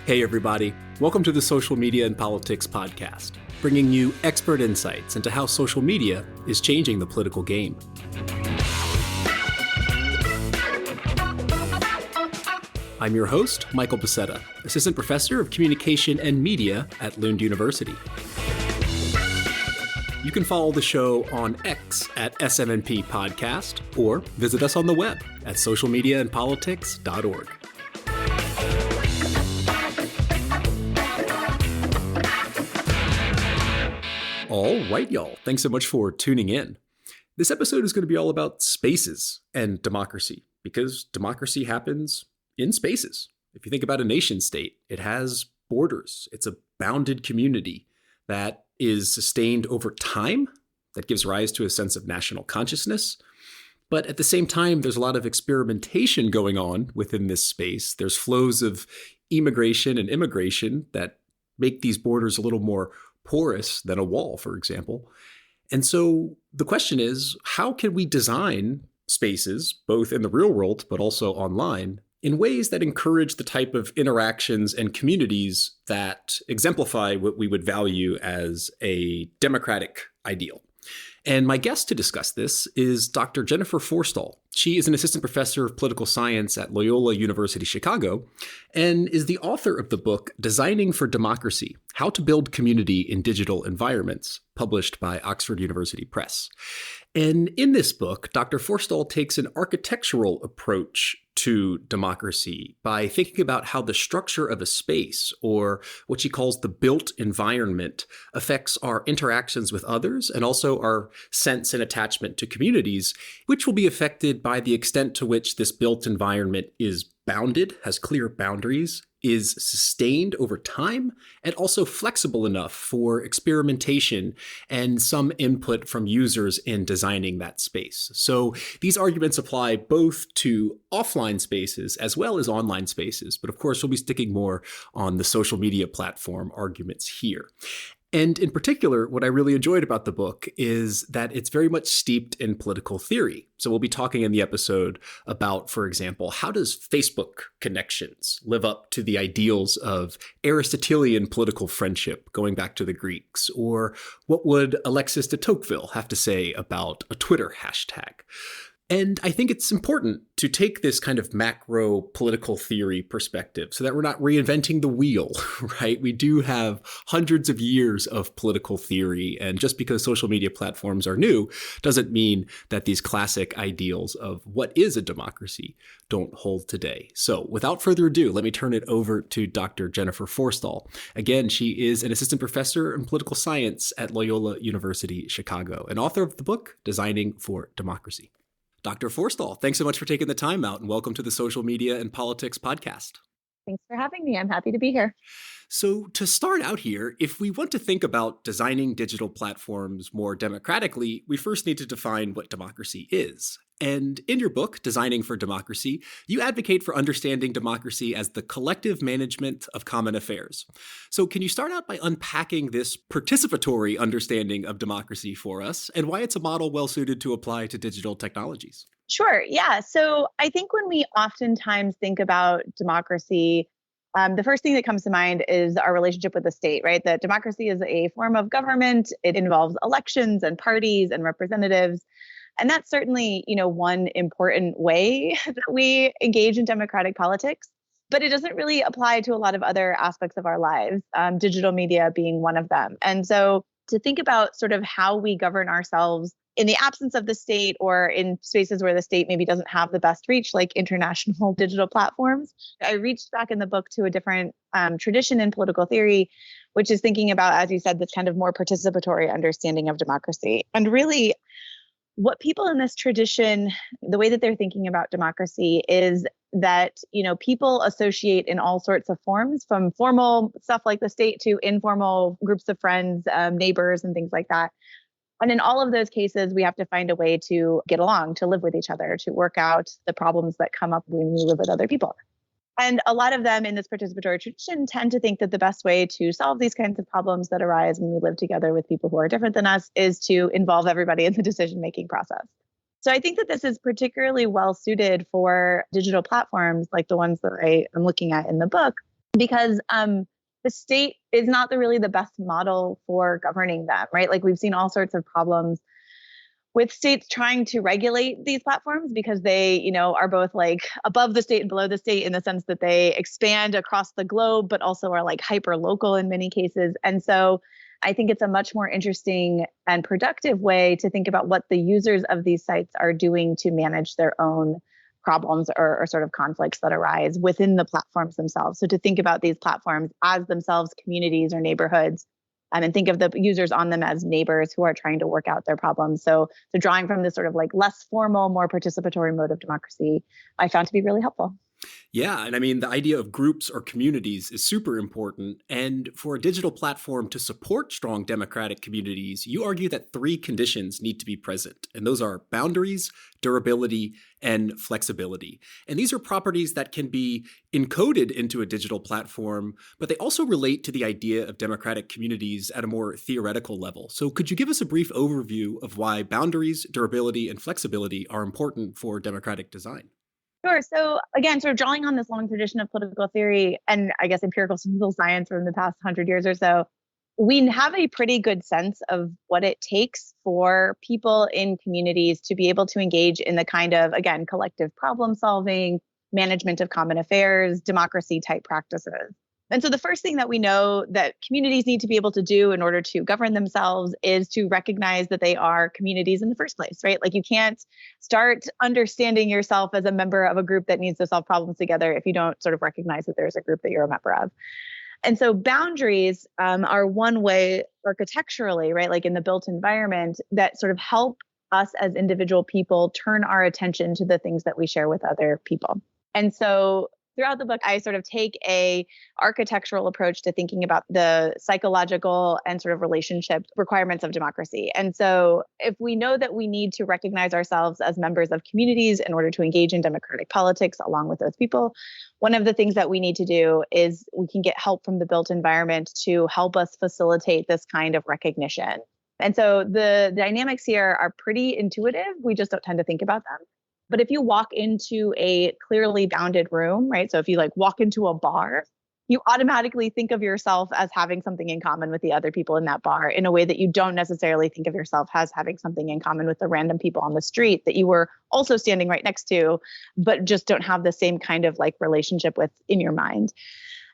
Hey everybody, welcome to the Social Media and Politics podcast, bringing you expert insights into how social media is changing the political game. I'm your host, Michael Becerra, Assistant Professor of Communication and Media at Lund University. You can follow the show on X at SMNP Podcast or visit us on the web at socialmediaandpolitics.org. All right, y'all. Thanks so much for tuning in. This episode is going to be all about spaces and democracy, because democracy happens in spaces. If you think about a nation state, it has borders. It's a bounded community that is sustained over time, that gives rise to a sense of national consciousness. But at the same time, there's a lot of experimentation going on within this space. There's flows of immigration and immigration that make these borders a little more porous than a wall, for example. And so the question is, how can we design spaces, both in the real world, but also online, in ways that encourage the type of interactions and communities that exemplify what we would value as a democratic ideal? And my guest to discuss this is Dr. Jennifer Forestal. She is an assistant professor of political science at Loyola University Chicago and is the author of the book Designing for Democracy: How to Build Community in Digital Environments, published by Oxford University Press. And in this book, Dr. Forestal takes an architectural approach to democracy by thinking about how the structure of a space, or what she calls the built environment, affects our interactions with others and also our sense and attachment to communities, which will be affected by the extent to which this built environment is bounded, has clear boundaries, is sustained over time, and also flexible enough for experimentation and some input from users in designing that space. So these arguments apply both to offline spaces as well as online spaces, but of course we'll be sticking more on the social media platform arguments here. And in particular, what I really enjoyed about the book is that it's very much steeped in political theory. So we'll be talking in the episode about, for example, how does Facebook connections live up to the ideals of Aristotelian political friendship, going back to the Greeks? Or what would Alexis de Tocqueville have to say about a Twitter hashtag? And I think it's important to take this kind of macro political theory perspective so that we're not reinventing the wheel, right? We do have hundreds of years of political theory, and just because social media platforms are new doesn't mean that these classic ideals of what is a democracy don't hold today. So without further ado, let me turn it over to Dr. Jennifer Forestal. Again, she is an assistant professor in political science at Loyola University Chicago and author of the book Designing for Democracy. Dr. Forestal, thanks so much for taking the time out, and welcome to the Social Media and Politics podcast. Thanks for having me. I'm happy to be here. So to start out here, if we want to think about designing digital platforms more democratically, we first need to define what democracy is. And in your book, Designing for Democracy, you advocate for understanding democracy as the collective management of common affairs. So can you start out by unpacking this participatory understanding of democracy for us and why it's a model well suited to apply to digital technologies? Sure. Yeah. So I think when we oftentimes think about democracy, the first thing that comes to mind is our relationship with the state, right? That democracy is a form of government. It involves elections and parties and representatives. And that's certainly, one important way that we engage in democratic politics, but it doesn't really apply to a lot of other aspects of our lives, digital media being one of them. And so to think about sort of how we govern ourselves in the absence of the state or in spaces where the state maybe doesn't have the best reach, like international digital platforms, I reached back in the book to a different tradition in political theory, which is thinking about, as you said, this kind of more participatory understanding of democracy. And really, what people in this tradition, the way that they're thinking about democracy is that, people associate in all sorts of forms, from formal stuff like the state to informal groups of friends, neighbors, and things like that. And in all of those cases, we have to find a way to get along, to live with each other, to work out the problems that come up when we live with other people. And a lot of them in this participatory tradition tend to think that the best way to solve these kinds of problems that arise when we live together with people who are different than us is to involve everybody in the decision-making process. So I think that this is particularly well suited for digital platforms like the ones that I am looking at in the book, because the state is not really the best model for governing them, right? Like we've seen all sorts of problems with states trying to regulate these platforms because they, are both like above the state and below the state in the sense that they expand across the globe, but also are like hyper local in many cases. And so I think it's a much more interesting and productive way to think about what the users of these sites are doing to manage their own problems or sort of conflicts that arise within the platforms themselves. So to think about these platforms as themselves communities or neighborhoods, and think of the users on them as neighbors who are trying to work out their problems. So drawing from this sort of like less formal, more participatory mode of democracy, I found to be really helpful. Yeah, and I mean, the idea of groups or communities is super important. And for a digital platform to support strong democratic communities, you argue that three conditions need to be present. And those are boundaries, durability, and flexibility. And these are properties that can be encoded into a digital platform, but they also relate to the idea of democratic communities at a more theoretical level. So could you give us a brief overview of why boundaries, durability, and flexibility are important for democratic design? Sure. So again, sort of drawing on this long tradition of political theory and I guess empirical social science from the past 100 years or so, we have a pretty good sense of what it takes for people in communities to be able to engage in the kind of, again, collective problem solving, management of common affairs, democracy type practices. And so the first thing that we know that communities need to be able to do in order to govern themselves is to recognize that they are communities in the first place, right? Like you can't start understanding yourself as a member of a group that needs to solve problems together if you don't sort of recognize that there's a group that you're a member of. And so boundaries are one way architecturally, right? Like in the built environment that sort of help us as individual people turn our attention to the things that we share with other people. And so throughout the book, I sort of take a architectural approach to thinking about the psychological and sort of relationship requirements of democracy. And so if we know that we need to recognize ourselves as members of communities in order to engage in democratic politics along with those people, one of the things that we need to do is we can get help from the built environment to help us facilitate this kind of recognition. And so the dynamics here are pretty intuitive. We just don't tend to think about them. But if you walk into a clearly bounded room, right? So if you like walk into a bar, you automatically think of yourself as having something in common with the other people in that bar in a way that you don't necessarily think of yourself as having something in common with the random people on the street that you were also standing right next to, but just don't have the same kind of like relationship with in your mind.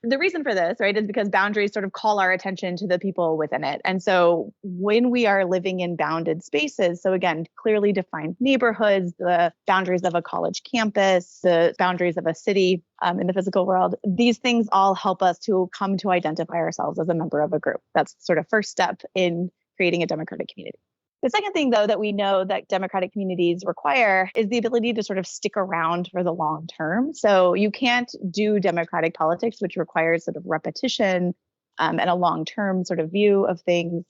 The reason for this, right, is because boundaries sort of call our attention to the people within it. And so when we are living in bounded spaces, so again, clearly defined neighborhoods, the boundaries of a college campus, the boundaries of a city in the physical world, these things all help us to come to identify ourselves as a member of a group. That's sort of first step in creating a democratic community. The second thing, though, that we know that democratic communities require is the ability to sort of stick around for the long term. So you can't do democratic politics, which requires sort of repetition and a long-term sort of view of things,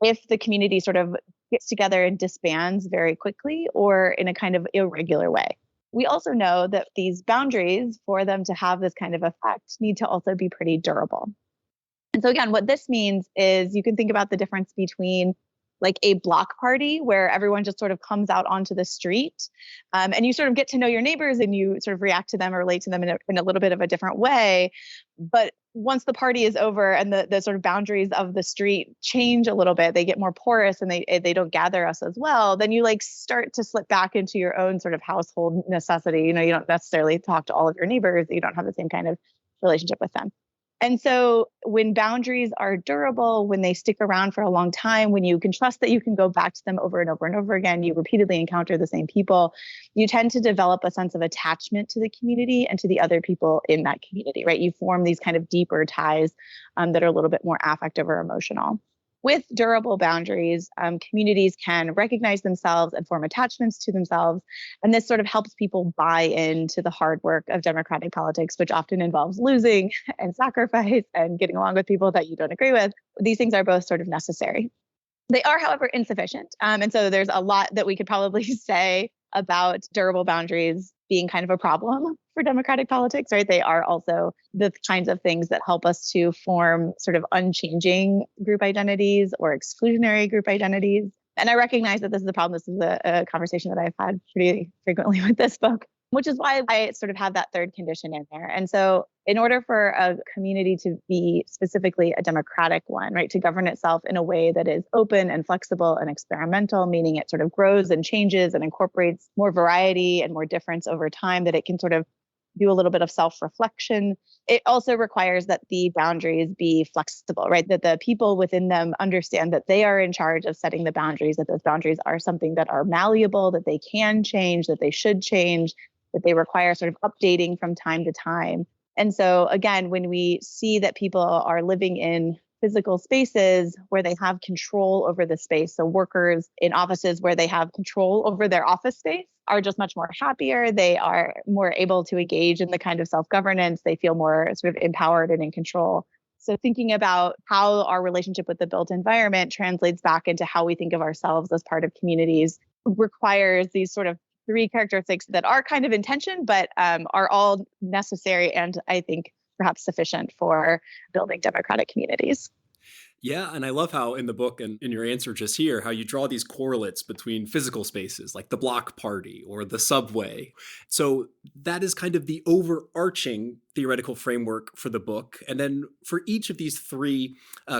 if the community sort of gets together and disbands very quickly or in a kind of irregular way. We also know that these boundaries, for them to have this kind of effect, need to also be pretty durable. And so again, what this means is you can think about the difference between like a block party where everyone just sort of comes out onto the street and you sort of get to know your neighbors and you sort of react to them or relate to them in a little bit of a different way. But once the party is over and the sort of boundaries of the street change a little bit, they get more porous and they don't gather us as well, then you like start to slip back into your own sort of household necessity. You don't necessarily talk to all of your neighbors. You don't have the same kind of relationship with them. And so when boundaries are durable, when they stick around for a long time, when you can trust that you can go back to them over and over and over again, you repeatedly encounter the same people, you tend to develop a sense of attachment to the community and to the other people in that community, right? You form these kind of deeper ties that are a little bit more affective or emotional. With durable boundaries, communities can recognize themselves and form attachments to themselves. And this sort of helps people buy into the hard work of democratic politics, which often involves losing and sacrifice and getting along with people that you don't agree with. These things are both sort of necessary. They are, however, insufficient. And so there's a lot that we could probably say about durable boundaries being kind of a problem for democratic politics, right? They are also the kinds of things that help us to form sort of unchanging group identities or exclusionary group identities. And I recognize that this is a problem. This is a conversation that I've had pretty frequently with this book, which is why I sort of have that third condition in there. And so in order for a community to be specifically a democratic one, right, to govern itself in a way that is open and flexible and experimental, meaning it sort of grows and changes and incorporates more variety and more difference over time, that it can sort of do a little bit of self-reflection. It also requires that the boundaries be flexible, right? That the people within them understand that they are in charge of setting the boundaries, that those boundaries are something that are malleable, that they can change, that they should change, that they require sort of updating from time to time. And so again, when we see that people are living in physical spaces where they have control over the space, so workers in offices where they have control over their office space are just much more happier. They are more able to engage in the kind of self-governance. They feel more sort of empowered and in control. So thinking about how our relationship with the built environment translates back into how we think of ourselves as part of communities requires these sort of three characteristics that are kind of in tension, but are all necessary and I think perhaps sufficient for building democratic communities. Yeah, and I love how in the book and in your answer just here, how you draw these correlates between physical spaces like the block party or the subway. So that is kind of the overarching theoretical framework for the book. And then for each of these three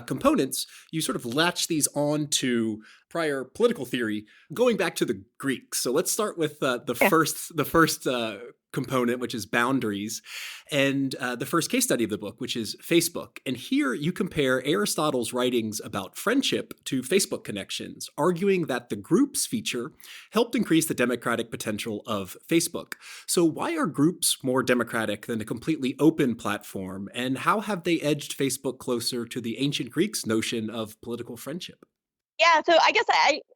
components, you sort of latch these on to prior political theory, going back to the Greeks. So let's start with the first component, which is boundaries, and the first case study of the book, which is Facebook. And here you compare Aristotle's writings about friendship to Facebook connections, arguing that the groups feature helped increase the democratic potential of Facebook. So why are groups more democratic than a completely open platform, and how have they edged Facebook closer to the ancient Greeks' notion of political friendship? Yeah, so I guess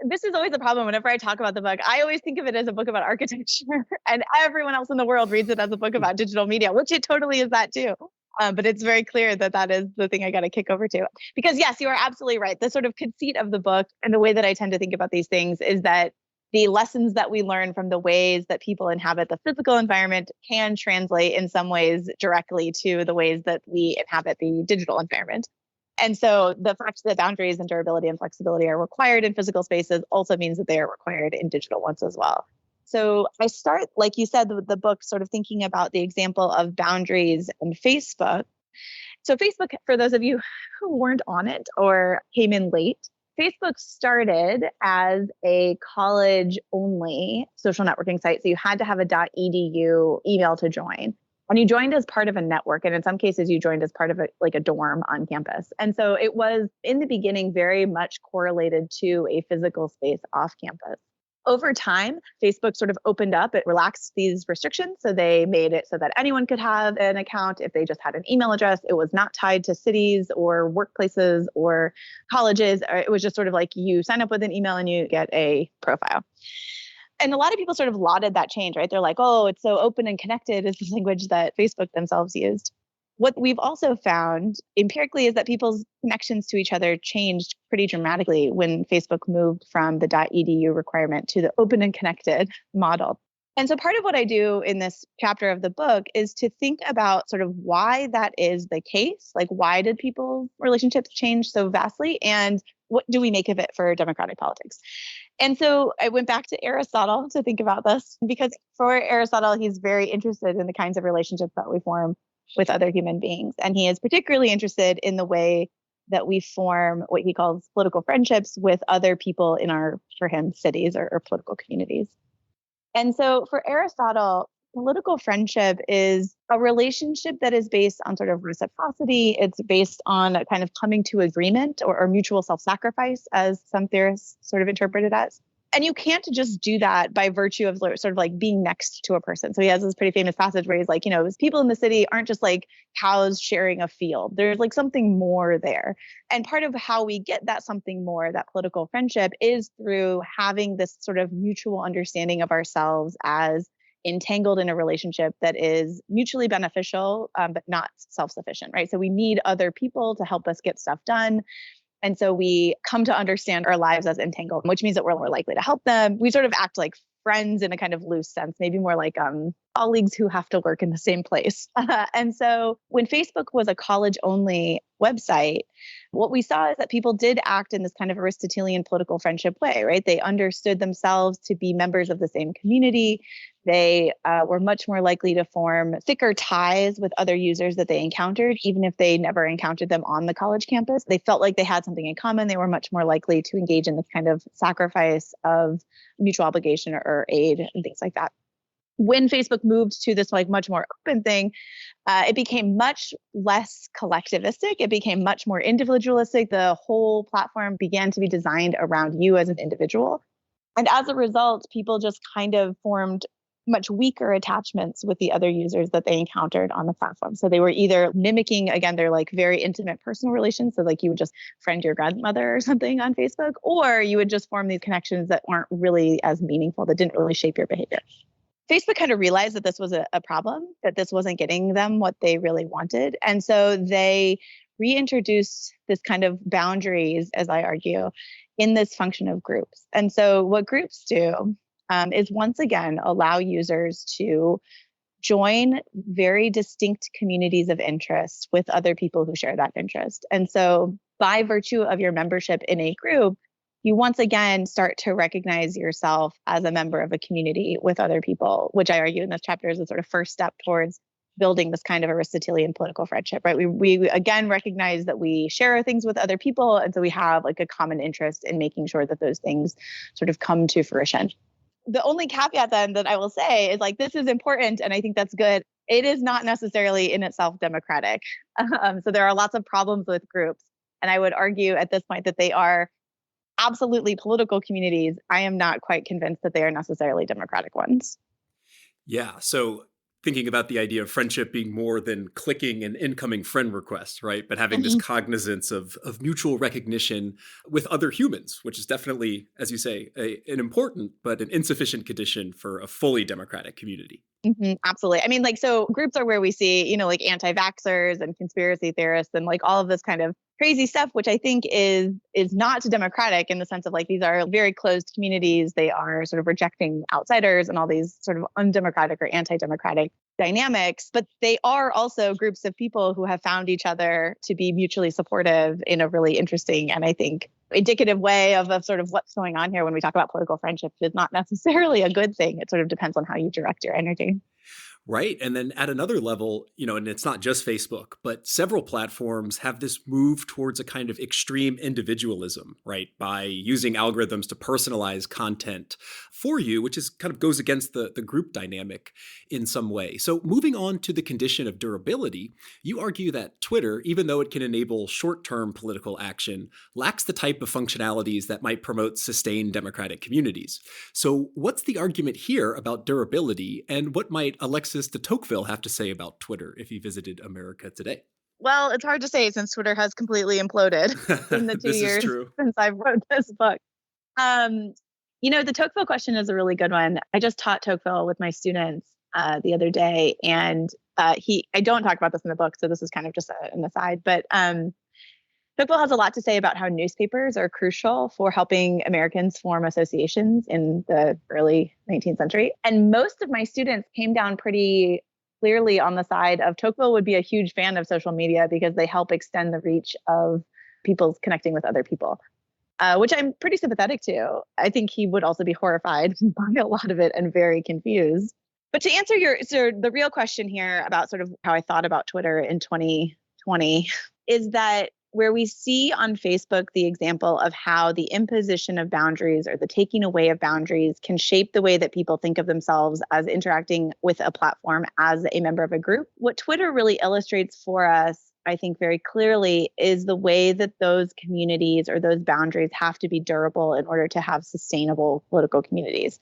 this is always a problem whenever I talk about the book. I always think of it as a book about architecture, and everyone else in the world reads it as a book about digital media, which it totally is that too. But it's very clear that that is the thing I got to kick over to. Because yes, you are absolutely right. The sort of conceit of the book and the way that I tend to think about these things is that the lessons that we learn from the ways that people inhabit the physical environment can translate in some ways directly to the ways that we inhabit the digital environment. And so the fact that boundaries and durability and flexibility are required in physical spaces also means that they are required in digital ones as well. So I start, like you said, with the book sort of thinking about the example of boundaries and Facebook. So Facebook, for those of you who weren't on it or came in late, Facebook started as a college-only social networking site. So you had to have a .edu email to join. And you joined as part of a network. And in some cases, you joined as part of a dorm on campus. And so it was, in the beginning, very much correlated to a physical space off campus. Over time, Facebook sort of opened up, it relaxed these restrictions. So they made it so that anyone could have an account if they just had an email address. It was not tied to cities or workplaces or colleges. It was just sort of like you sign up with an email and you get a profile. And a lot of people sort of lauded that change, right? They're like, oh, it's so open and connected is the language that Facebook themselves used. What we've also found empirically is that people's connections to each other changed pretty dramatically when Facebook moved from the .edu requirement to the open and connected model. And so part of what I do in this chapter of the book is to think about sort of why that is the case. Like, why did people's relationships change so vastly? And what do we make of it for democratic politics? And so I went back to Aristotle to think about this, because for Aristotle, he's very interested in the kinds of relationships that we form with other human beings. And he is particularly interested in the way that we form what he calls political friendships with other people in our, for him, cities or political communities. And so for Aristotle, political friendship is a relationship that is based on sort of reciprocity. It's based on a kind of coming to agreement or mutual self-sacrifice, as some theorists sort of interpret it as. And you can't just do that by virtue of sort of like being next to a person. So he has this pretty famous passage where he's like, people in the city aren't just like cows sharing a field. There's like something more there. And part of how we get that something more, that political friendship, is through having this sort of mutual understanding of ourselves as entangled in a relationship that is mutually beneficial, but not self-sufficient, right? So we need other people to help us get stuff done. And so we come to understand our lives as entangled, which means that we're more likely to help them. We sort of act like friends in a kind of loose sense, maybe more like colleagues who have to work in the same place. And so when Facebook was a college-only website, what we saw is that people did act in this kind of Aristotelian political friendship way, right? They understood themselves to be members of the same community. They were much more likely to form thicker ties with other users that they encountered, even if they never encountered them on the college campus. They felt like they had something in common. They were much more likely to engage in this kind of sacrifice of mutual obligation or aid and things like that. When Facebook moved to this like much more open thing, it became much less collectivistic. It became much more individualistic. The whole platform began to be designed around you as an individual. And as a result, people just kind of formed much weaker attachments with the other users that they encountered on the platform. So they were either mimicking, again, their like very intimate personal relations. So like you would just friend your grandmother or something on Facebook, or you would just form these connections that aren't really as meaningful, that didn't really shape your behavior. Facebook kind of realized that this was a problem, that this wasn't getting them what they really wanted. And so they reintroduced this kind of boundaries, as I argue, in this function of groups. And so what groups do is once again allow users to join very distinct communities of interest with other people who share that interest. And so by virtue of your membership in a group, you once again start to recognize yourself as a member of a community with other people, which I argue in this chapter is a sort of first step towards building this kind of Aristotelian political friendship, right? We again recognize that we share things with other people. And so we have like a common interest in making sure that those things sort of come to fruition. The only caveat then that I will say is like, this is important. And I think that's good. It is not necessarily in itself democratic. So there are lots of problems with groups. And I would argue at this point that they are absolutely political communities. I am not quite convinced that they are necessarily democratic ones. Yeah. So thinking about the idea of friendship being more than clicking an incoming friend request, right? But having this cognizance of mutual recognition with other humans, which is definitely, as you say, an important but an insufficient condition for a fully democratic community. Absolutely. I mean, like, so groups are where we see, like anti-vaxxers and conspiracy theorists and like all of this kind of crazy stuff, which I think is not democratic in the sense of like, these are very closed communities. They are sort of rejecting outsiders and all these sort of undemocratic or anti-democratic dynamics, but they are also groups of people who have found each other to be mutually supportive in a really interesting and I think indicative way of sort of what's going on here when we talk about political friendship is not necessarily a good thing. It sort of depends on how you direct your energy. Right. And then at another level, and it's not just Facebook, but several platforms have this move towards a kind of extreme individualism, right? By using algorithms to personalize content for you, which is kind of goes against the group dynamic in some way. So moving on to the condition of durability, you argue that Twitter, even though it can enable short-term political action, lacks the type of functionalities that might promote sustained democratic communities. So what's the argument here about durability, and what might Alexis de Tocqueville have to say about Twitter if he visited America today? Well, it's hard to say since Twitter has completely imploded in the 2 years since I wrote this book. The Tocqueville question is a really good one. I just taught Tocqueville with my students the other day, and I don't talk about this in the book, so this is kind of just an aside, but Tocqueville has a lot to say about how newspapers are crucial for helping Americans form associations in the early 19th century. And most of my students came down pretty clearly on the side of Tocqueville would be a huge fan of social media because they help extend the reach of people's connecting with other people, which I'm pretty sympathetic to. I think he would also be horrified by a lot of it and very confused. But to answer the real question here about sort of how I thought about Twitter in 2020 is that where we see on Facebook the example of how the imposition of boundaries or the taking away of boundaries can shape the way that people think of themselves as interacting with a platform as a member of a group. What Twitter really illustrates for us, I think very clearly, is the way that those communities or those boundaries have to be durable in order to have sustainable political communities.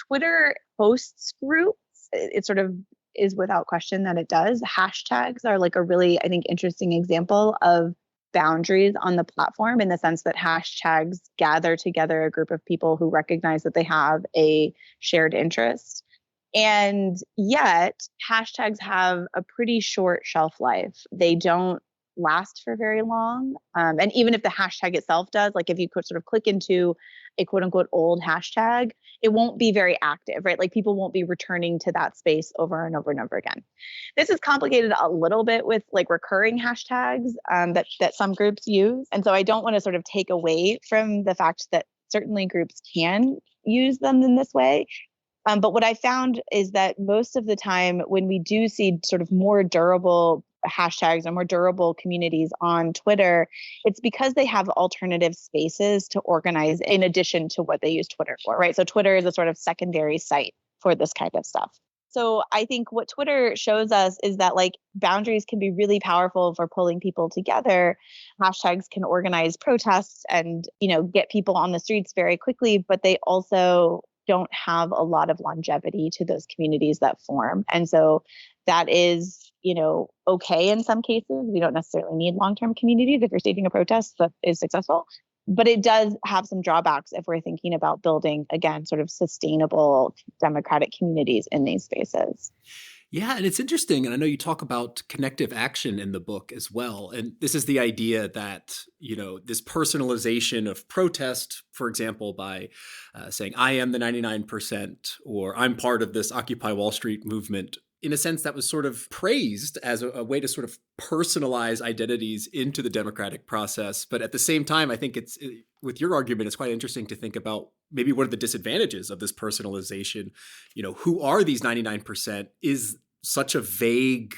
Twitter hosts groups. It sort of is without question that it does. Hashtags are like a really, I think, interesting example of boundaries on the platform in the sense that hashtags gather together a group of people who recognize that they have a shared interest. And yet hashtags have a pretty short shelf life. They don't last for very long. And even if the hashtag itself does, like if you could sort of click into a quote unquote old hashtag, it won't be very active, right? Like people won't be returning to that space over and over and over again. This is complicated a little bit with like recurring hashtags that some groups use. And so I don't want to sort of take away from the fact that certainly groups can use them in this way. But what I found is that most of the time when we do see sort of more durable hashtags or more durable communities on Twitter, it's because they have alternative spaces to organize in addition to what they use Twitter for, right? So Twitter is a sort of secondary site for this kind of stuff. So I think what Twitter shows us is that like boundaries can be really powerful for pulling people together. Hashtags can organize protests and, get people on the streets very quickly, but they also don't have a lot of longevity to those communities that form. And so that is, okay in some cases. We don't necessarily need long-term communities if you're staging a protest that is successful. But it does have some drawbacks if we're thinking about building, again, sort of sustainable democratic communities in these spaces. Yeah, and it's interesting. And I know you talk about connective action in the book as well. And this is the idea that, this personalization of protest, for example, by saying, I am the 99%, or I'm part of this Occupy Wall Street movement. In a sense, that was sort of praised as a way to sort of personalize identities into the democratic process. But at the same time, I think with your argument, it's quite interesting to think about maybe what are the disadvantages of this personalization. Who are these 99%? Is such a vague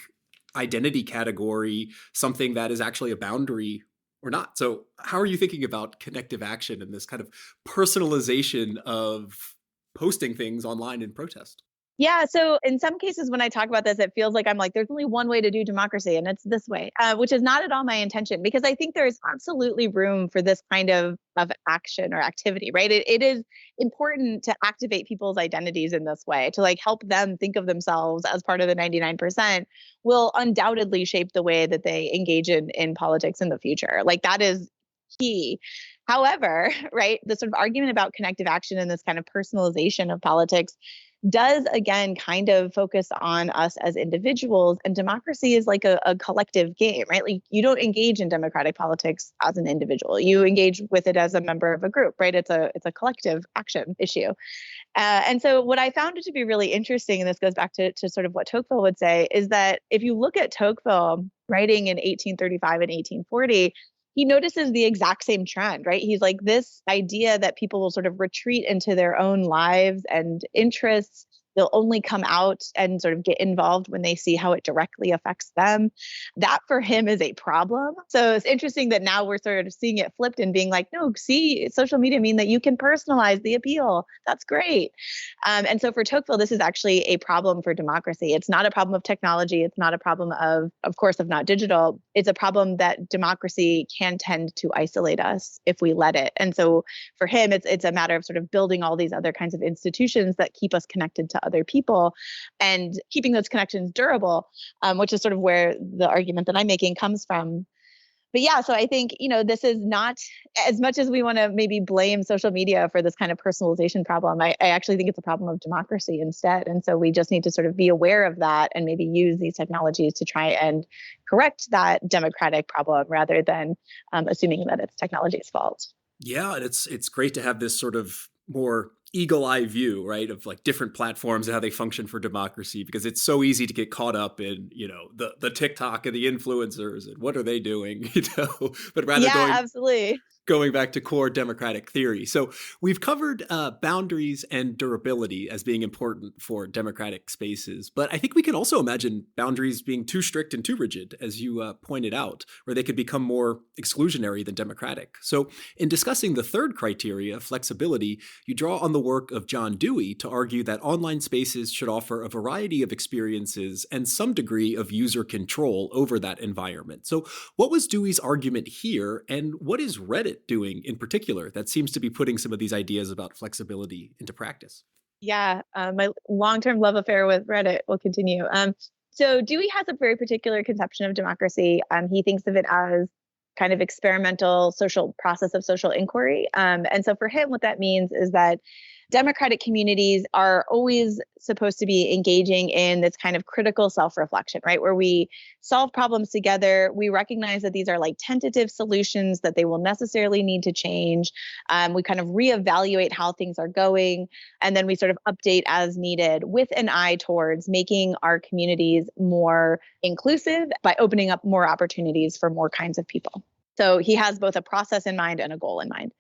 identity category something that is actually a boundary or not? So how are you thinking about connective action and this kind of personalization of posting things online in protest? Yeah. So in some cases, when I talk about this, it feels like I'm like, there's only one way to do democracy, and it's this way, which is not at all my intention, because I think there's absolutely room for this kind of action or activity, right? It is important to activate people's identities in this way, to like help them think of themselves as part of the 99% will undoubtedly shape the way that they engage in politics in the future. Like that is key. However, right, the sort of argument about connective action and this kind of personalization of politics does again kind of focus on us as individuals, and democracy is like a collective game, right? Like you don't engage in democratic politics as an individual, you engage with it as a member of a group, right? It's a collective action issue. And so what I found it to be really interesting, and this goes back to sort of what Tocqueville would say, is that if you look at Tocqueville writing in 1835 and 1840, he notices the exact same trend, right? He's like, this idea that people will sort of retreat into their own lives and interests. They'll only come out and sort of get involved when they see how it directly affects them. That for him is a problem. So it's interesting that now we're sort of seeing it flipped and being like, no, see, social media mean that you can personalize the appeal. That's great. And so for Tocqueville, this is actually a problem for democracy. It's not a problem of technology. It's not a problem of course, of not digital. It's a problem that democracy can tend to isolate us if we let it. And so for him, it's a matter of sort of building all these other kinds of institutions that keep us connected to other people and keeping those connections durable, which is sort of where the argument that I'm making comes from. But yeah, so I think, this is not, as much as we want to maybe blame social media for this kind of personalization problem, I actually think it's a problem of democracy instead. And so we just need to sort of be aware of that and maybe use these technologies to try and correct that democratic problem rather than assuming that it's technology's fault. Yeah, and it's great to have this sort of more eagle eye view, right, of like different platforms and how they function for democracy, because it's so easy to get caught up in, the TikTok and the influencers and what are they doing, but rather absolutely. going back to core democratic theory. So we've covered boundaries and durability as being important for democratic spaces, but I think we can also imagine boundaries being too strict and too rigid, as you pointed out, where they could become more exclusionary than democratic. So in discussing the third criteria, flexibility, you draw on the work of John Dewey to argue that online spaces should offer a variety of experiences and some degree of user control over that environment. So what was Dewey's argument here, and what is Reddit doing in particular that seems to be putting some of these ideas about flexibility into practice? Yeah, my long-term love affair with Reddit will continue. So Dewey has a very particular conception of democracy. He thinks of it as kind of experimental social process of social inquiry. And so for him, what that means is that democratic communities are always supposed to be engaging in this kind of critical self-reflection, right? Where we solve problems together. We recognize that these are like tentative solutions, that they will necessarily need to change. We kind of reevaluate how things are going, and then we sort of update as needed with an eye towards making our communities more inclusive by opening up more opportunities for more kinds of people. So he has both a process in mind and a goal in mind.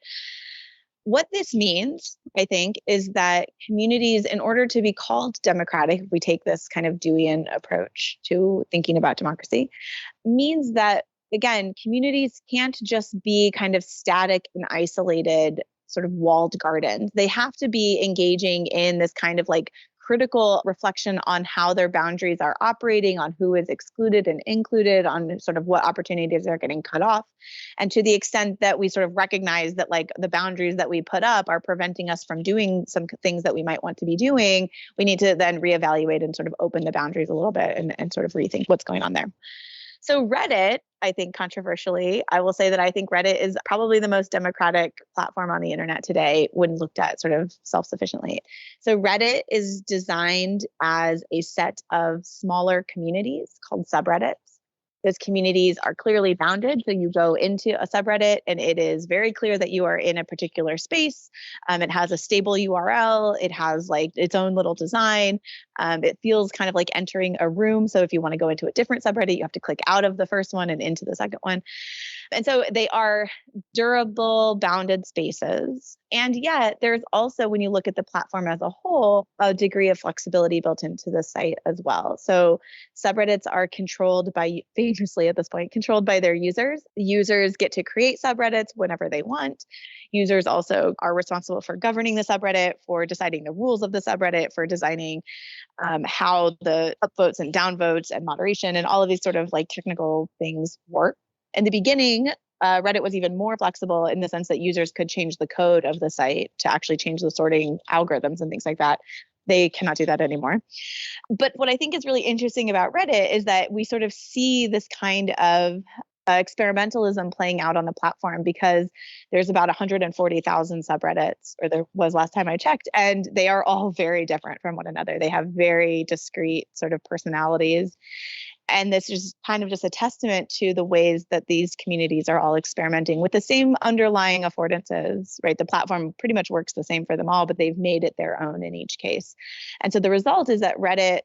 What this means, I think, is that communities, in order to be called democratic, if we take this kind of Deweyan approach to thinking about democracy, means that, again, communities can't just be kind of static and isolated, sort of walled gardens. They have to be engaging in this kind of like critical reflection on how their boundaries are operating, on who is excluded and included, on sort of what opportunities are getting cut off. And to the extent that we sort of recognize that like the boundaries that we put up are preventing us from doing some things that we might want to be doing, we need to then reevaluate and sort of open the boundaries a little bit and sort of rethink what's going on there. So Reddit, I think controversially, I will say that I think Reddit is probably the most democratic platform on the internet today when looked at sort of self-sufficiently. So Reddit is designed as a set of smaller communities called subreddits. Those communities are clearly bounded. So you go into a subreddit and it is very clear that you are in a particular space. It has a stable URL. It has like its own little design. It feels kind of like entering a room. So if you want to go into a different subreddit, you have to click out of the first one and into the second one. And so they are durable, bounded spaces. And yet there's also, when you look at the platform as a whole, a degree of flexibility built into the site as well. So subreddits are controlled by, famously at this point, controlled by their users. Users get to create subreddits whenever they want. Users also are responsible for governing the subreddit, for deciding the rules of the subreddit, for designing how the upvotes and downvotes and moderation and all of these sort of like technical things work. In the beginning, Reddit was even more flexible in the sense that users could change the code of the site to actually change the sorting algorithms and things like that. They cannot do that anymore. But what I think is really interesting about Reddit is that we sort of see this kind of experimentalism playing out on the platform, because there's about 140,000 subreddits, or there was last time I checked, and they are all very different from one another. They have very discrete sort of personalities. And this is kind of just a testament to the ways that these communities are all experimenting with the same underlying affordances, right? The platform pretty much works the same for them all, but they've made it their own in each case. And so the result is that Reddit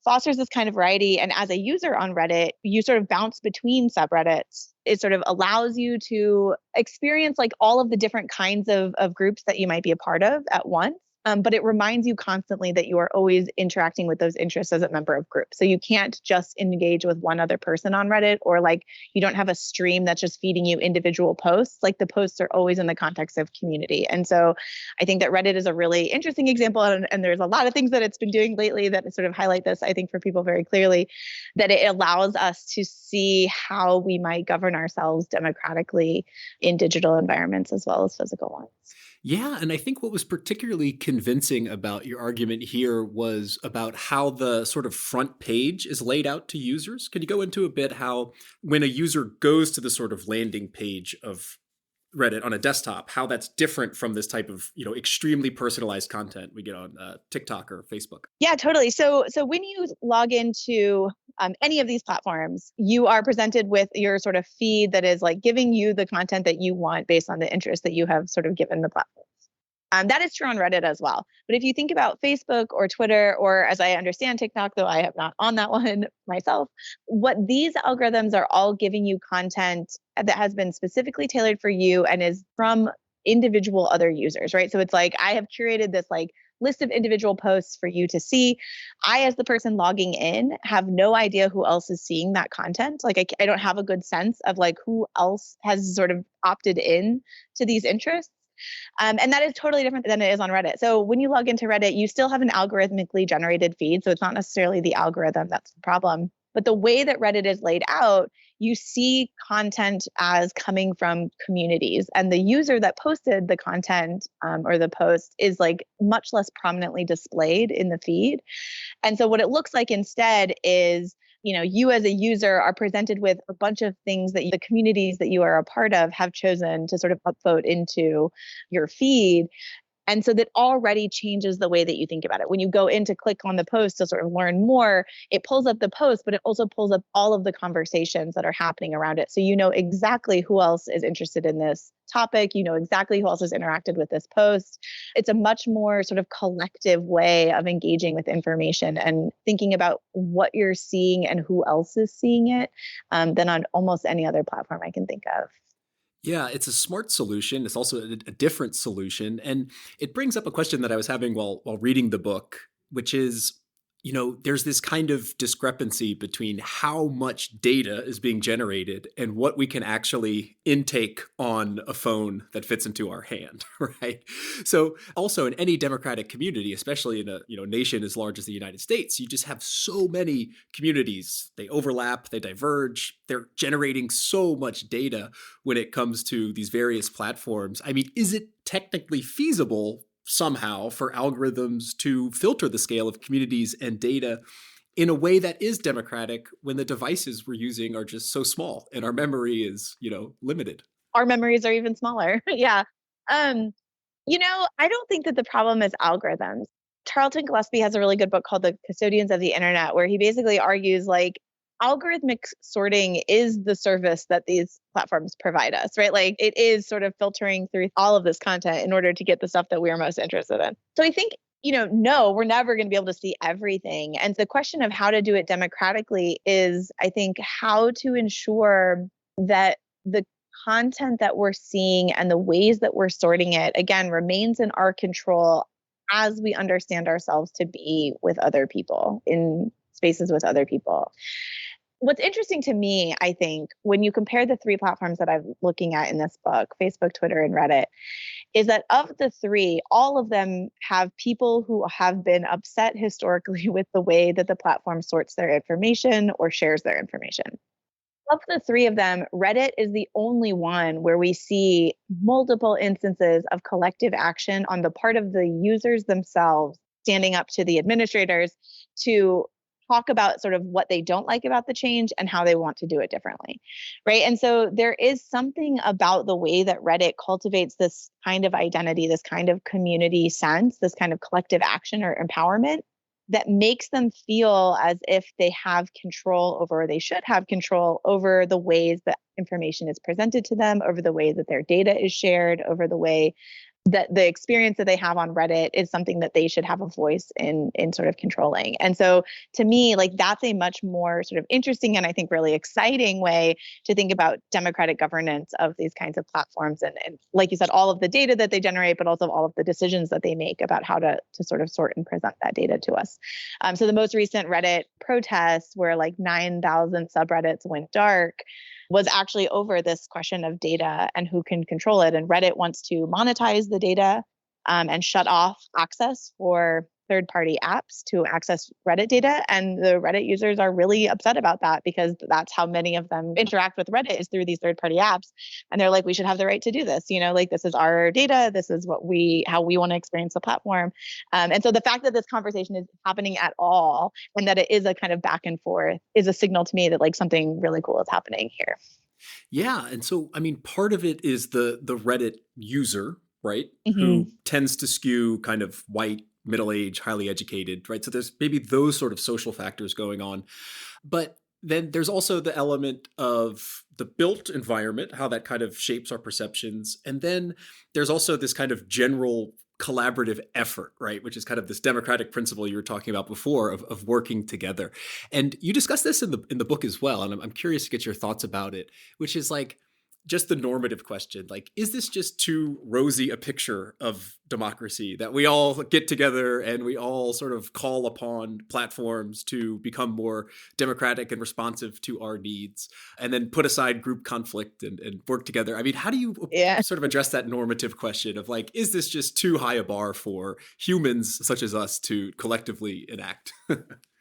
fosters this kind of variety. And as a user on Reddit, you sort of bounce between subreddits. It sort of allows you to experience like all of the different kinds of groups that you might be a part of at once. But it reminds you constantly that you are always interacting with those interests as a member of groups. So you can't just engage with one other person on Reddit, or like you don't have a stream that's just feeding you individual posts. Like the posts are always in the context of community. And so I think that Reddit is a really interesting example. And there's a lot of things that it's been doing lately that sort of highlight this, I think, for people very clearly, that it allows us to see how we might govern ourselves democratically in digital environments as well as physical ones. Yeah, and I think what was particularly convincing about your argument here was about how the sort of front page is laid out to users. Can you go into a bit how when a user goes to the sort of landing page of Reddit on a desktop, how that's different from this type of, extremely personalized content we get on TikTok or Facebook? Yeah, totally. So when you log into any of these platforms, you are presented with your sort of feed that is like giving you the content that you want based on the interest that you have sort of given the platform. That is true on Reddit as well. But if you think about Facebook or Twitter, or as I understand TikTok, though I have not on that one myself, what these algorithms are all giving you content that has been specifically tailored for you and is from individual other users, right? So it's like I have curated this like list of individual posts for you to see. I, as the person logging in, have no idea who else is seeing that content. Like I don't have a good sense of like who else has sort of opted in to these interests. And that is totally different than it is on Reddit. So when you log into Reddit, you still have an algorithmically generated feed. So it's not necessarily the algorithm that's the problem. But the way that Reddit is laid out, you see content as coming from communities. And the user that posted the content or the post is like much less prominently displayed in the feed. And so what it looks like instead is, you as a user are presented with a bunch of things that the communities that you are a part of have chosen to sort of upvote into your feed. And so that already changes the way that you think about it. When you go in to click on the post to sort of learn more, it pulls up the post, but it also pulls up all of the conversations that are happening around it. So you know exactly who else is interested in this topic. You know exactly who else has interacted with this post. It's a much more sort of collective way of engaging with information and thinking about what you're seeing and who else is seeing it than on almost any other platform I can think of. Yeah, it's a smart solution. It's also a different solution. And it brings up a question that I was having while reading the book, which is, there's this kind of discrepancy between how much data is being generated and what we can actually intake on a phone that fits into our hand, right? So also in any democratic community, especially in a nation as large as the United States, you just have so many communities. They overlap, they diverge, they're generating so much data when it comes to these various platforms. I mean, is it technically feasible somehow for algorithms to filter the scale of communities and data in a way that is democratic when the devices we're using are just so small and our memory is, limited? Our memories are even smaller. Yeah. Um, I don't think that the problem is algorithms. Charlton Gillespie has a really good book called The Custodians of the Internet, where he basically argues like algorithmic sorting is the service that these platforms provide us, right? Like it is sort of filtering through all of this content in order to get the stuff that we are most interested in. So I think, no, we're never going to be able to see everything. And the question of how to do it democratically is, I think, how to ensure that the content that we're seeing and the ways that we're sorting it, again, remains in our control as we understand ourselves to be with other people in spaces with other people. What's interesting to me, I think, when you compare the three platforms that I'm looking at in this book, Facebook, Twitter, and Reddit, is that of the three, all of them have people who have been upset historically with the way that the platform sorts their information or shares their information. Of the three of them, Reddit is the only one where we see multiple instances of collective action on the part of the users themselves, standing up to the administrators to talk about sort of what they don't like about the change and how they want to do it differently. Right. And so there is something about the way that Reddit cultivates this kind of identity, this kind of community sense, this kind of collective action or empowerment that makes them feel as if they have control over, or they should have control over the ways that information is presented to them, over the way that their data is shared, over the way that the experience that they have on Reddit is something that they should have a voice in sort of controlling. And so to me, like that's a much more sort of interesting and I think really exciting way to think about democratic governance of these kinds of platforms. And like you said, all of the data that they generate, but also all of the decisions that they make about how to sort of sort and present that data to us. So the most recent Reddit protests where like 9,000 subreddits went dark was actually over this question of data and who can control it. And Reddit wants to monetize the data and shut off access for third-party apps to access Reddit data. And the Reddit users are really upset about that because that's how many of them interact with Reddit is through these third-party apps. And they're like, we should have the right to do this. Like this is our data. This is how we want to experience the platform. And so the fact that this conversation is happening at all and that it is a kind of back and forth is a signal to me that like something really cool is happening here. Yeah, and so I mean, part of it is the Reddit user, right, Mm-hmm. who tends to skew kind of white, middle-aged, highly educated, right? So there's maybe those sort of social factors going on, but then there's also the element of the built environment, how that kind of shapes our perceptions, and then there's also this kind of general collaborative effort, right? Which is kind of this democratic principle you were talking about before of working together. And you discuss this in the book as well. And I'm curious to get your thoughts about it, which is like just the normative question. Like, is this just too rosy a picture of democracy that we all get together and we all sort of call upon platforms to become more democratic and responsive to our needs and then put aside group conflict and work together? I mean, how do you Yeah. sort of address that normative question of like, is this just too high a bar for humans such as us to collectively enact?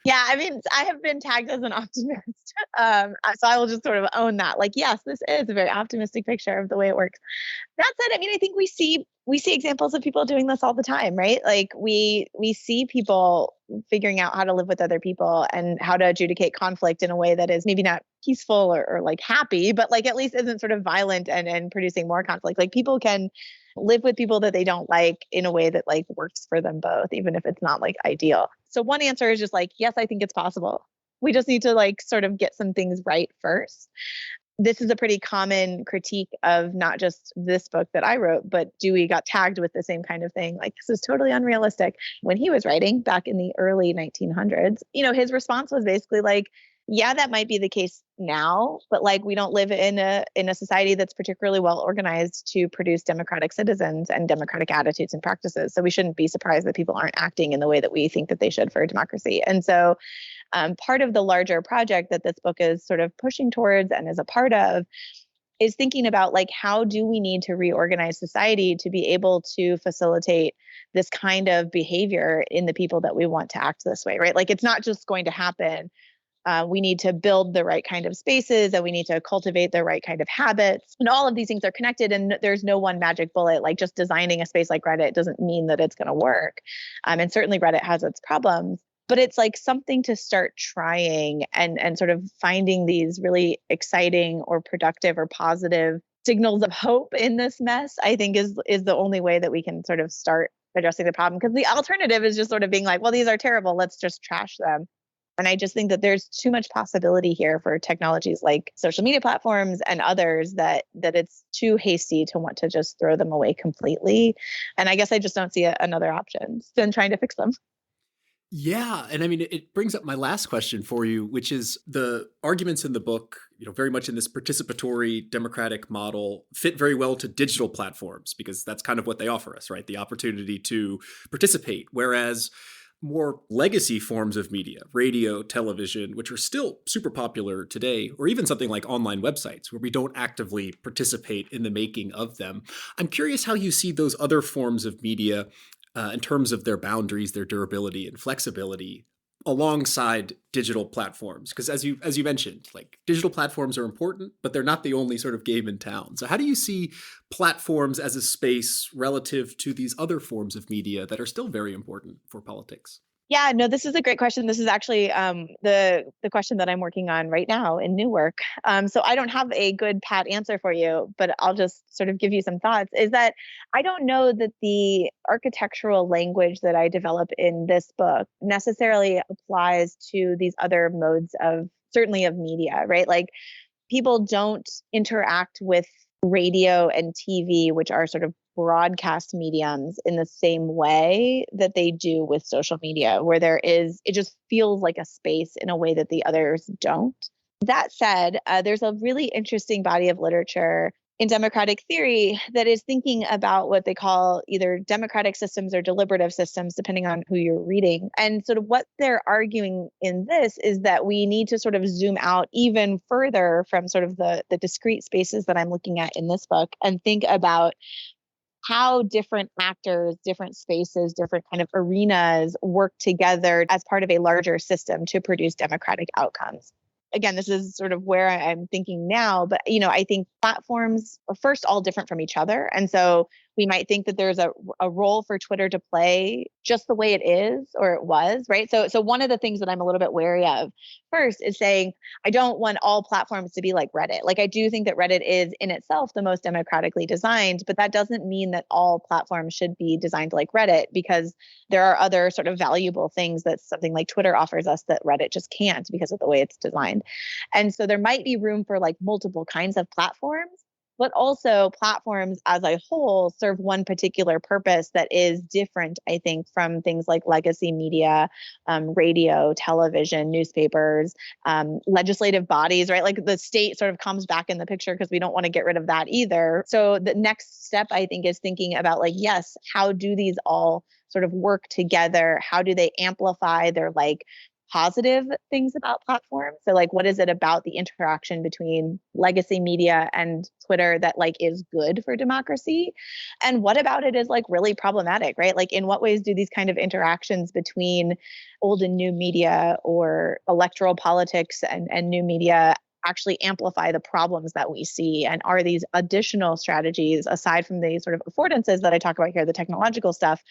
Yeah, I mean, I have been tagged as an optimist. So I will just sort of own that. Like, yes, this is a very optimistic picture of the way it works. That said, I mean, I think we see examples of people doing this all the time, right? Like we see people figuring out how to live with other people and how to adjudicate conflict in a way that is maybe not peaceful or like happy, but like at least isn't sort of violent and producing more conflict. Like people can live with people that they don't like in a way that like works for them both, even if it's not like ideal. So one answer is just like, yes, I think it's possible. We just need to like sort of get some things right first. This is a pretty common critique of not just this book that I wrote, but Dewey got tagged with the same kind of thing. Like, this is totally unrealistic. When he was writing back in the early 1900s, his response was basically like, Yeah, that might be the case now, but like we don't live in a society that's particularly well organized to produce democratic citizens and democratic attitudes and practices. So we shouldn't be surprised that people aren't acting in the way that we think that they should for democracy. And so part of the larger project that this book is sort of pushing towards and is a part of is thinking about like how do we need to reorganize society to be able to facilitate this kind of behavior in the people that we want to act this way, right? Like it's not just going to happen. We need to build the right kind of spaces and we need to cultivate the right kind of habits. And all of these things are connected. And there's no one magic bullet. Like just designing a space like Reddit doesn't mean that it's going to work. And certainly Reddit has its problems. But it's like something to start trying and sort of finding these really exciting or productive or positive signals of hope in this mess, I think is the only way that we can sort of start addressing the problem. Because the alternative is just sort of being like, well, these are terrible. Let's just trash them. And I just think that there's too much possibility here for technologies like social media platforms and others that it's too hasty to want to just throw them away completely. And I guess I just don't see another option than trying to fix them. Yeah, and I mean, it brings up my last question for you, which is the arguments in the book, very much in this participatory democratic model fit very well to digital platforms because that's kind of what they offer us, right? The opportunity to participate. Whereas more legacy forms of media, radio, television, which are still super popular today, or even something like online websites where we don't actively participate in the making of them. I'm curious how you see those other forms of media in terms of their boundaries, their durability and flexibility alongside digital platforms. Because as you mentioned, like digital platforms are important, but they're not the only sort of game in town. So how do you see platforms as a space relative to these other forms of media that are still very important for politics? Yeah, no, this is a great question. This is actually the question that I'm working on right now in new work. So I don't have a good pat answer for you, but I'll just sort of give you some thoughts. Is that I don't know that the architectural language that I develop in this book necessarily applies to these other modes of certainly of media, right? Like people don't interact with radio and TV, which are sort of broadcast mediums, in the same way that they do with social media, where it just feels like a space in a way that the others don't. That said, there's a really interesting body of literature in democratic theory that is thinking about what they call either democratic systems or deliberative systems, depending on who you're reading. And sort of what they're arguing in this is that we need to sort of zoom out even further from sort of the discrete spaces that I'm looking at in this book and think about how different actors, different spaces, different kind of arenas work together as part of a larger system to produce democratic outcomes. Again, this is sort of where I'm thinking now, but I think platforms are first all different from each other. And so we might think that there's a role for Twitter to play just the way it is or it was, right? So one of the things that I'm a little bit wary of first is saying, I don't want all platforms to be like Reddit. Like I do think that Reddit is in itself the most democratically designed, but that doesn't mean that all platforms should be designed like Reddit because there are other sort of valuable things that something like Twitter offers us that Reddit just can't because of the way it's designed. And so there might be room for like multiple kinds of platforms, but also platforms as a whole serve one particular purpose that is different, I think, from things like legacy media, radio, television, newspapers, legislative bodies, right? Like the state sort of comes back in the picture because we don't want to get rid of that either. So the next step, I think, is thinking about like, yes, how do these all sort of work together? How do they amplify their like positive things about platforms? So like what is it about the interaction between legacy media and Twitter that like is good for democracy? And what about it is like really problematic, right? Like in what ways do these kind of interactions between old and new media or electoral politics and new media actually amplify the problems that we see? And are these additional strategies, aside from the sort of affordances that I talk about here, the technological stuff,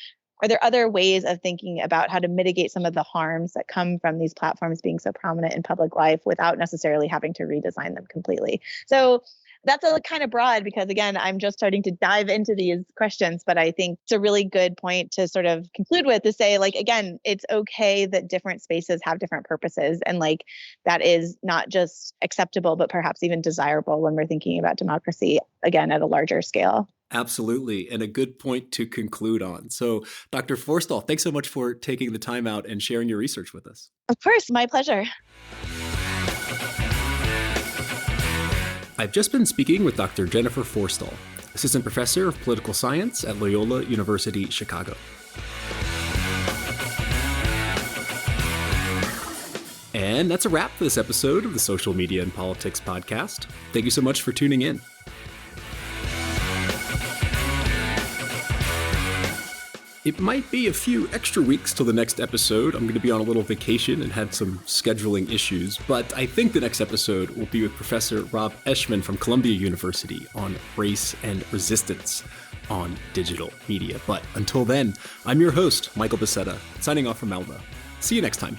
are there other ways of thinking about how to mitigate some of the harms that come from these platforms being so prominent in public life without necessarily having to redesign them completely? So that's a kind of broad because, again, I'm just starting to dive into these questions, but I think it's a really good point to sort of conclude with to say, like, again, it's okay that different spaces have different purposes. And like that is not just acceptable, but perhaps even desirable when we're thinking about democracy, again, at a larger scale. Absolutely. And a good point to conclude on. So, Dr. Forstall, thanks so much for taking the time out and sharing your research with us. Of course, my pleasure. I've just been speaking with Dr. Jennifer Forestal, Assistant Professor of Political Science at Loyola University, Chicago. And that's a wrap for this episode of the Social Media and Politics podcast. Thank you so much for tuning in. It might be a few extra weeks till the next episode. I'm going to be on a little vacation and had some scheduling issues, but I think the next episode will be with Professor Rob Eschman from Columbia University on race and resistance on digital media. But until then, I'm your host, Michael Becerra, signing off from Alma. See you next time.